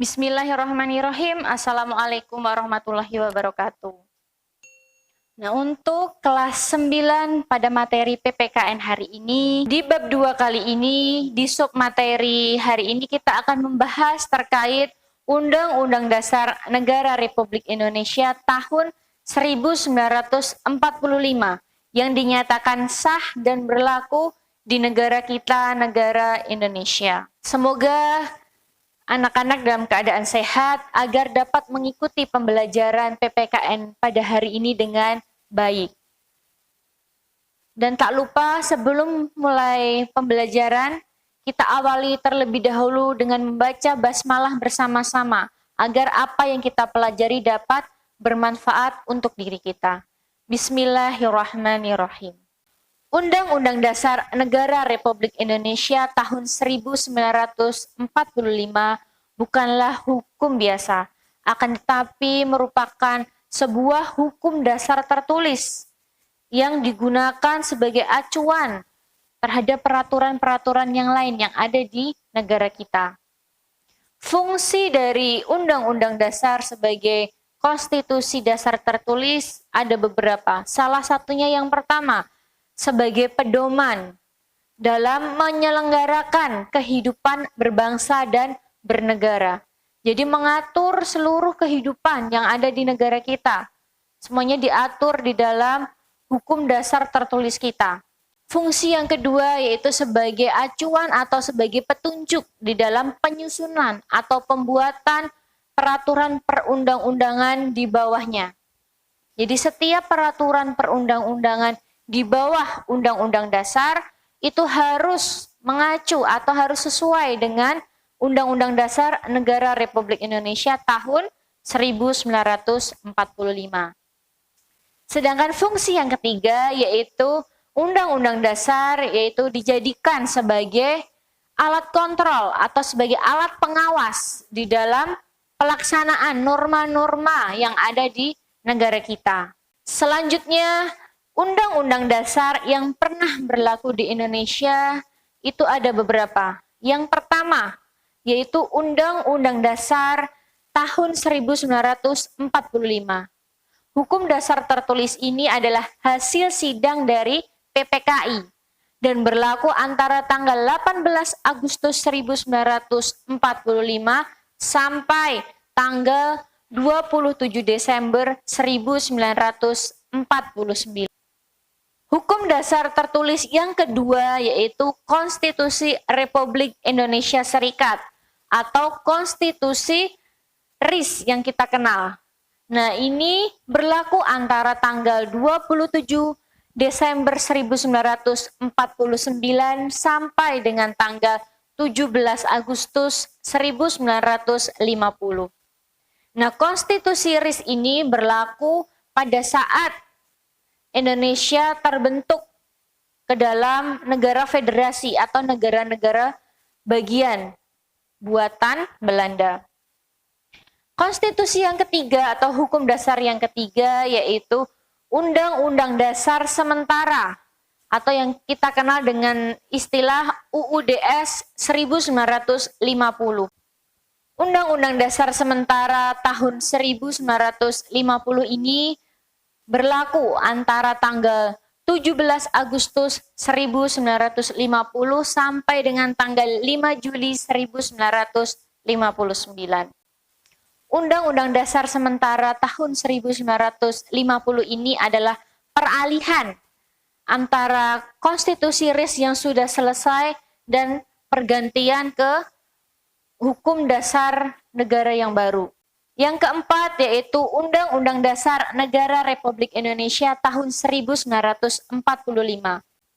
Bismillahirrahmanirrahim. Assalamualaikum warahmatullahi wabarakatuh. Nah, untuk kelas 9 pada materi PPKN hari ini, di bab 2 kali ini, di sub materi hari ini kita akan membahas terkait Undang-Undang Dasar Negara Republik Indonesia tahun 1945 yang dinyatakan sah dan berlaku di negara kita, negara Indonesia. Semoga anak-anak dalam keadaan sehat agar dapat mengikuti pembelajaran PPKN pada hari ini dengan baik. Dan tak lupa sebelum mulai pembelajaran, kita awali terlebih dahulu dengan membaca basmalah bersama-sama agar apa yang kita pelajari dapat bermanfaat untuk diri kita. Bismillahirrahmanirrahim. Undang-Undang Dasar Negara Republik Indonesia tahun 1945 bukanlah hukum biasa, akan tetapi merupakan sebuah hukum dasar tertulis yang digunakan sebagai acuan terhadap peraturan-peraturan yang lain yang ada di negara kita. Fungsi dari Undang-Undang Dasar sebagai konstitusi dasar tertulis ada beberapa. Salah satunya yang pertama, sebagai pedoman dalam menyelenggarakan kehidupan berbangsa dan bernegara. Jadi mengatur seluruh kehidupan yang ada di negara kita. Semuanya diatur di dalam hukum dasar tertulis kita. Fungsi yang kedua yaitu sebagai acuan atau sebagai petunjuk di dalam penyusunan atau pembuatan peraturan perundang-undangan di bawahnya. Jadi setiap peraturan perundang-undangan di bawah Undang-Undang Dasar itu harus mengacu atau harus sesuai dengan Undang-Undang Dasar Negara Republik Indonesia tahun 1945. Sedangkan fungsi yang ketiga yaitu Undang-Undang Dasar yaitu dijadikan sebagai alat kontrol atau sebagai alat pengawas di dalam pelaksanaan norma-norma yang ada di negara kita. Selanjutnya, Undang-Undang Dasar yang pernah berlaku di Indonesia itu ada beberapa. Yang pertama, yaitu Undang-Undang Dasar tahun 1945. Hukum dasar tertulis ini adalah hasil sidang dari PPKI dan berlaku antara tanggal 18 Agustus 1945 sampai tanggal 27 Desember 1949. Hukum dasar tertulis yang kedua yaitu Konstitusi Republik Indonesia Serikat atau Konstitusi RIS yang kita kenal. Nah, ini berlaku antara tanggal 27 Desember 1949 sampai dengan tanggal 17 Agustus 1950. Nah, Konstitusi RIS ini berlaku pada saat Indonesia terbentuk ke dalam negara federasi atau negara-negara bagian buatan Belanda. Konstitusi yang ketiga atau hukum dasar yang ketiga yaitu Undang-Undang Dasar Sementara atau yang kita kenal dengan istilah UUDS 1950. Undang-Undang Dasar Sementara tahun 1950 ini berlaku antara tanggal 17 Agustus 1950 sampai dengan tanggal 5 Juli 1959. Undang-Undang Dasar Sementara tahun 1950 ini adalah peralihan antara konstitusi RIS yang sudah selesai dan pergantian ke hukum dasar negara yang baru. Yang keempat yaitu Undang-Undang Dasar Negara Republik Indonesia tahun 1945.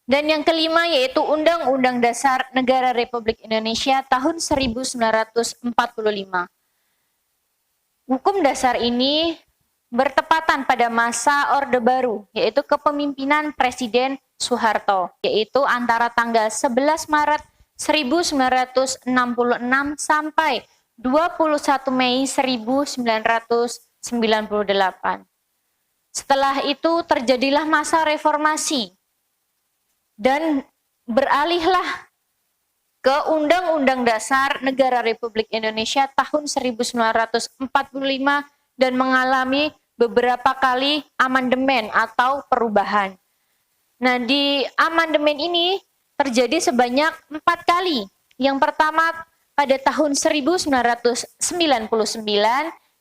Dan yang kelima yaitu Undang-Undang Dasar Negara Republik Indonesia tahun 1945. Hukum dasar ini bertepatan pada masa Orde Baru, yaitu kepemimpinan Presiden Soeharto, yaitu antara tanggal 11 Maret 1966 sampai 21 Mei 1998. Setelah itu terjadilah masa reformasi dan beralihlah ke Undang-Undang Dasar Negara Republik Indonesia tahun 1945 dan mengalami beberapa kali amandemen atau perubahan. Nah, di amandemen ini terjadi sebanyak 4 kali. Yang pertama pada tahun 1999,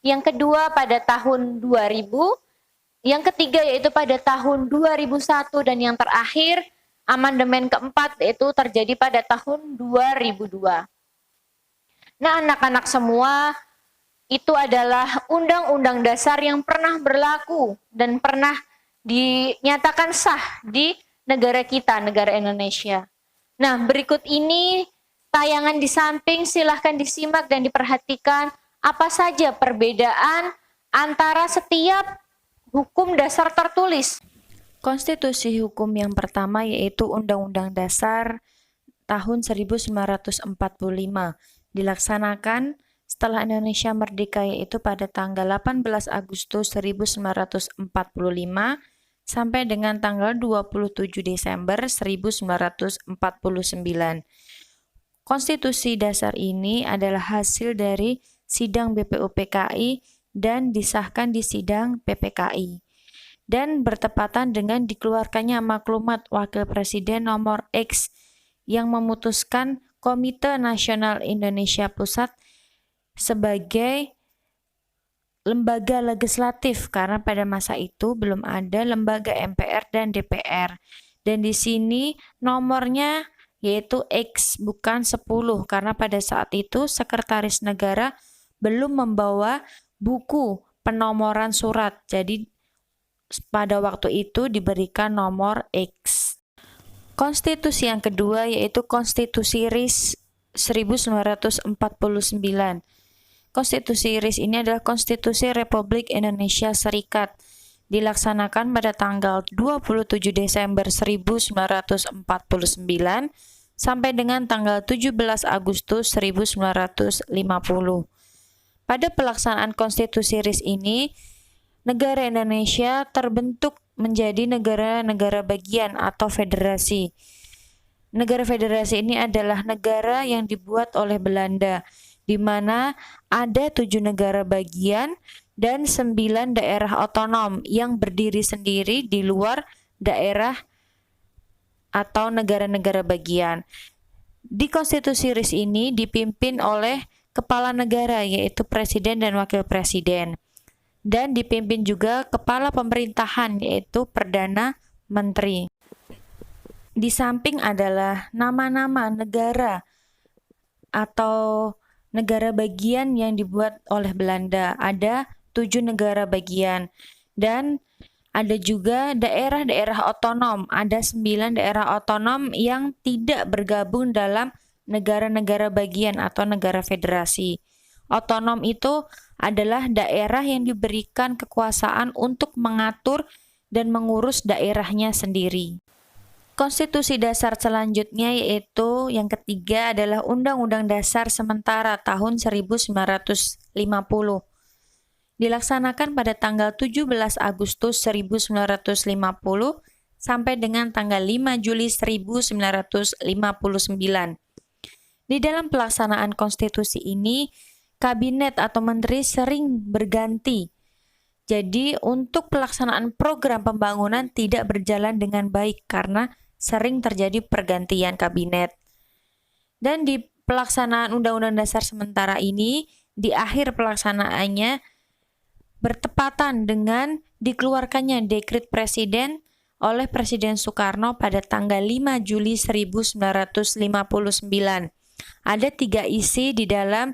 yang kedua pada tahun 2000, yang ketiga yaitu pada tahun 2001, dan yang terakhir amandemen keempat yaitu terjadi pada tahun 2002. Nah, anak-anak semua, itu adalah undang-undang dasar yang pernah berlaku dan pernah dinyatakan sah di negara kita, negara Indonesia. Nah, berikut ini tayangan di samping, silahkan disimak dan diperhatikan apa saja perbedaan antara setiap hukum dasar tertulis. Konstitusi hukum yang pertama yaitu Undang-Undang Dasar tahun 1945, dilaksanakan setelah Indonesia merdeka, yaitu pada tanggal 18 Agustus 1945 sampai dengan tanggal 27 Desember 1949. Konstitusi dasar ini adalah hasil dari sidang BPUPKI dan disahkan di sidang PPKI, dan bertepatan dengan dikeluarkannya maklumat Wakil Presiden nomor X yang memutuskan Komite Nasional Indonesia Pusat sebagai lembaga legislatif, karena pada masa itu belum ada lembaga MPR dan DPR. Dan di sini nomornya yaitu X, bukan 10, karena pada saat itu Sekretaris Negara belum membawa buku penomoran surat. Jadi pada waktu itu diberikan nomor X. Konstitusi yang kedua yaitu Konstitusi RIS 1949. Konstitusi RIS ini adalah Konstitusi Republik Indonesia Serikat, dilaksanakan pada tanggal 27 Desember 1949 sampai dengan tanggal 17 Agustus 1950. Pada pelaksanaan Konstitusi RIS ini, negara Indonesia terbentuk menjadi negara-negara bagian atau federasi. Negara federasi ini adalah negara yang dibuat oleh Belanda, di mana ada 7 negara bagian dan 9 daerah otonom yang berdiri sendiri di luar daerah atau negara-negara bagian. Di Konstitusi RIS ini dipimpin oleh kepala negara, yaitu Presiden dan Wakil Presiden, dan dipimpin juga kepala pemerintahan, yaitu Perdana Menteri. Di samping adalah nama-nama negara atau negara bagian yang dibuat oleh Belanda. Ada 7 negara bagian, dan ada juga daerah-daerah otonom. Ada 9 daerah otonom yang tidak bergabung dalam negara-negara bagian atau negara federasi. Otonom itu adalah daerah yang diberikan kekuasaan untuk mengatur dan mengurus daerahnya sendiri. Konstitusi dasar selanjutnya yaitu yang ketiga adalah Undang-Undang Dasar Sementara tahun 1950. Dilaksanakan pada tanggal 17 Agustus 1950 sampai dengan tanggal 5 Juli 1959. Di dalam pelaksanaan konstitusi ini, kabinet atau menteri sering berganti. Jadi untuk pelaksanaan program pembangunan tidak berjalan dengan baik karena sering terjadi pergantian kabinet. Dan di pelaksanaan Undang-Undang Dasar sementara ini, di akhir pelaksanaannya bertepatan dengan dikeluarkannya dekret Presiden oleh Presiden Soekarno pada tanggal 5 Juli 1959. Ada 3 isi di dalam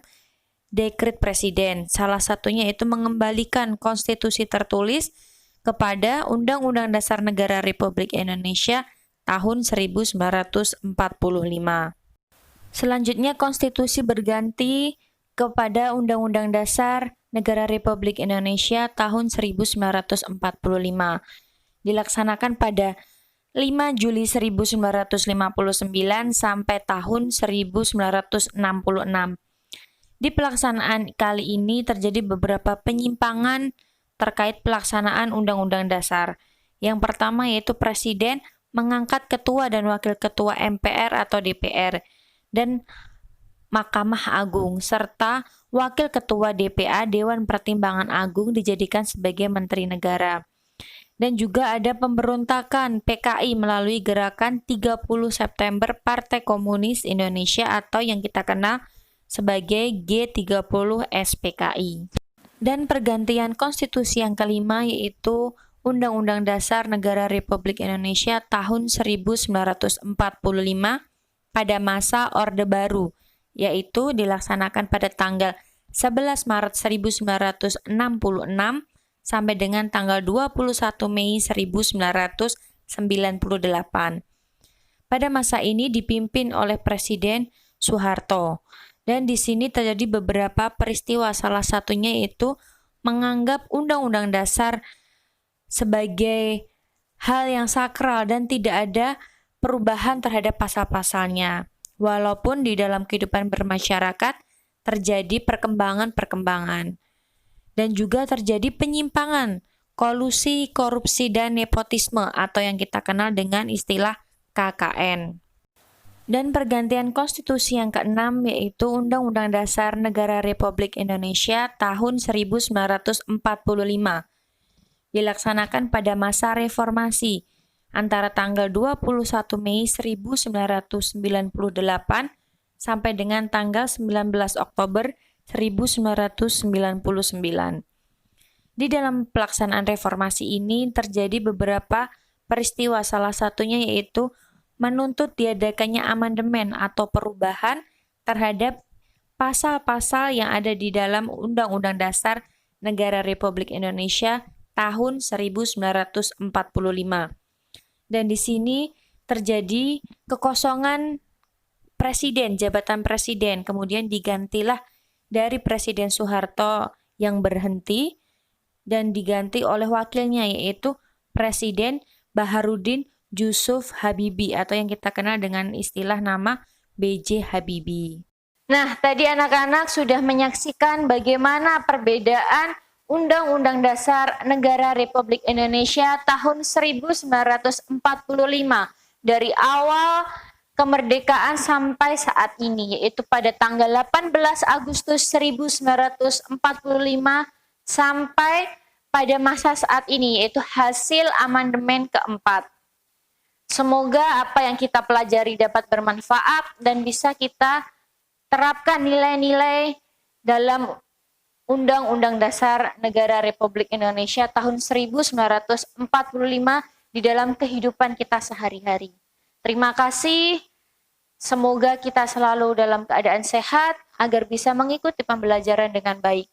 dekret Presiden. Salah satunya itu mengembalikan konstitusi tertulis kepada Undang-Undang Dasar Negara Republik Indonesia tahun 1945. Selanjutnya konstitusi berganti kepada Undang-Undang Dasar Negara Republik Indonesia tahun 1945. Dilaksanakan pada 5 Juli 1959 sampai tahun 1966. Di pelaksanaan kali ini terjadi beberapa penyimpangan terkait pelaksanaan Undang-Undang Dasar. Yang pertama yaitu Presiden mengangkat ketua dan wakil ketua MPR atau DPR. dan Mahkamah Agung, serta Wakil Ketua DPA Dewan Pertimbangan Agung dijadikan sebagai Menteri Negara. Dan juga ada pemberontakan PKI melalui gerakan 30 September Partai Komunis Indonesia atau yang kita kenal sebagai G30 SPKI. Dan pergantian konstitusi yang kelima yaitu Undang-Undang Dasar Negara Republik Indonesia tahun 1945 pada masa Orde Baru, yaitu dilaksanakan pada tanggal 11 Maret 1966 sampai dengan tanggal 21 Mei 1998. Pada masa ini dipimpin oleh Presiden Soeharto. Dan di sini terjadi beberapa peristiwa, salah satunya yaitu menganggap Undang-Undang Dasar sebagai hal yang sakral dan tidak ada perubahan terhadap pasal-pasalnya. Walaupun di dalam kehidupan bermasyarakat terjadi perkembangan-perkembangan dan juga terjadi penyimpangan, kolusi, korupsi, dan nepotisme atau yang kita kenal dengan istilah KKN. Dan pergantian konstitusi yang keenam yaitu Undang-Undang Dasar Negara Republik Indonesia tahun 1945 dilaksanakan pada masa reformasi antara tanggal 21 Mei 1998 sampai dengan tanggal 19 Oktober 1999. Di dalam pelaksanaan reformasi ini terjadi beberapa peristiwa, salah satunya yaitu menuntut diadakannya amandemen atau perubahan terhadap pasal-pasal yang ada di dalam Undang-Undang Dasar Negara Republik Indonesia tahun 1945. Dan di sini terjadi kekosongan presiden, jabatan presiden, kemudian digantilah dari Presiden Soeharto yang berhenti dan diganti oleh wakilnya yaitu Presiden Baharudin Yusuf Habibie atau yang kita kenal dengan istilah nama B.J. Habibie. Nah, tadi anak-anak sudah menyaksikan bagaimana perbedaan Undang-Undang Dasar Negara Republik Indonesia tahun 1945 dari awal kemerdekaan sampai saat ini, yaitu pada tanggal 18 Agustus 1945 sampai pada masa saat ini, yaitu hasil amandemen keempat. Semoga apa yang kita pelajari dapat bermanfaat dan bisa kita terapkan nilai-nilai dalam Undang-Undang Dasar Negara Republik Indonesia tahun 1945 di dalam kehidupan kita sehari-hari. Terima kasih. Semoga kita selalu dalam keadaan sehat agar bisa mengikuti pembelajaran dengan baik.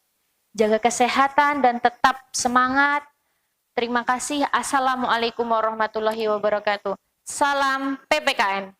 Jaga kesehatan dan tetap semangat. Terima kasih. Assalamualaikum warahmatullahi wabarakatuh. Salam PPKN.